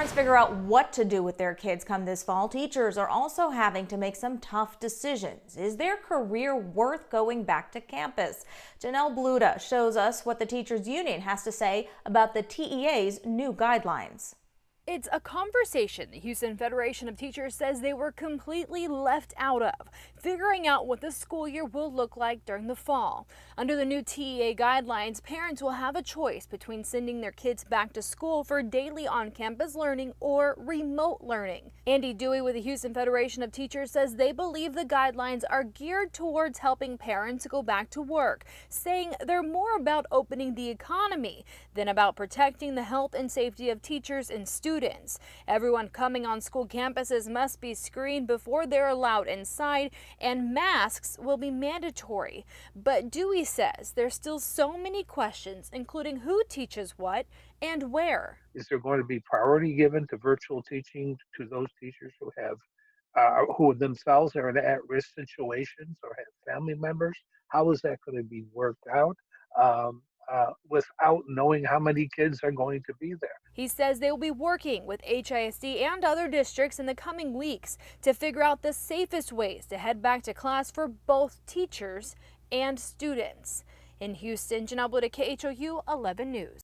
Parents figure out what to do with their kids come this fall. Teachers are also having to make some tough decisions. Is their career worth going back to campus? Janelle Bluda shows us what the teachers union has to say about the TEA's new guidelines. It's a conversation the Houston Federation of Teachers says they were completely left out of, figuring out what the school year will look like during the fall. Under the new TEA guidelines, parents will have a choice between sending their kids back to school for daily on-campus learning or remote learning. Andy Dewey with the Houston Federation of Teachers says they believe the guidelines are geared towards helping parents go back to work, saying they're more about opening the economy than about protecting the health and safety of teachers and students. Everyone coming on school campuses must be screened before they're allowed inside, and masks will be mandatory. But Dewey says there's still so many questions, including who teaches what and where. Is there going to be priority given to virtual teaching to those teachers who have who themselves are in at-risk situations or have family members? How is that going to be worked out without knowing how many kids are going to be there? He says they will be working with HISD and other districts in the coming weeks to figure out the safest ways to head back to class for both teachers and students. In Houston, Janelle Bluda, KHOU 11 News.